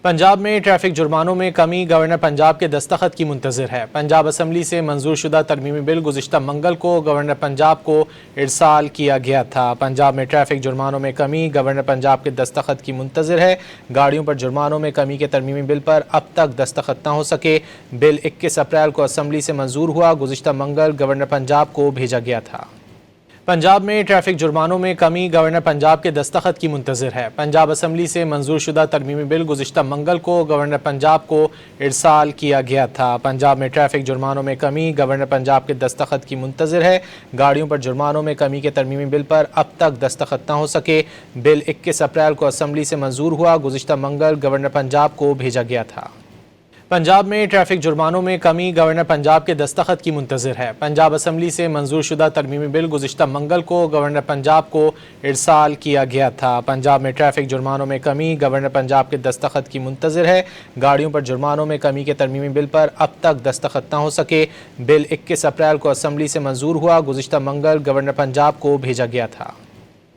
پنجاب میں ٹریفک جرمانوں میں کمی گورنر پنجاب کے دستخط کی منتظر ہے۔ پنجاب اسمبلی سے منظور شدہ ترمیمی بل گزشتہ منگل کو گورنر پنجاب کو ارسال کیا گیا تھا۔ پنجاب میں ٹریفک جرمانوں میں کمی گورنر پنجاب کے دستخط کی منتظر ہے۔ گاڑیوں پر جرمانوں میں کمی کے ترمیمی بل پر اب تک دستخط نہ ہو سکے۔ بل 21 اپریل کو اسمبلی سے منظور ہوا، گزشتہ منگل گورنر پنجاب کو بھیجا گیا تھا۔ پنجاب میں ٹریفک جرمانوں میں کمی گورنر پنجاب کے دستخط کی منتظر ہے۔ پنجاب اسمبلی سے منظور شدہ ترمیمی بل گزشتہ منگل کو گورنر پنجاب کو ارسال کیا گیا تھا۔ پنجاب میں ٹریفک جرمانوں میں کمی گورنر پنجاب کے دستخط کی منتظر ہے۔ گاڑیوں پر جرمانوں میں کمی کے ترمیمی بل پر اب تک دستخط نہ ہو سکے۔ بل 21 اپریل کو اسمبلی سے منظور ہوا، گزشتہ منگل گورنر پنجاب کو بھیجا گیا تھا۔ پنجاب میں ٹریفک جرمانوں میں کمی گورنر پنجاب کے دستخط کی منتظر ہے۔ پنجاب اسمبلی سے منظور شدہ ترمیمی بل گزشتہ منگل کو گورنر پنجاب کو ارسال کیا گیا تھا۔ پنجاب میں ٹریفک جرمانوں میں کمی گورنر پنجاب کے دستخط کی منتظر ہے۔ گاڑیوں پر جرمانوں میں کمی کے ترمیمی بل پر اب تک دستخط نہ ہو سکے۔ بل 21 اپریل کو اسمبلی سے منظور ہوا، گزشتہ منگل گورنر پنجاب کو بھیجا گیا تھا۔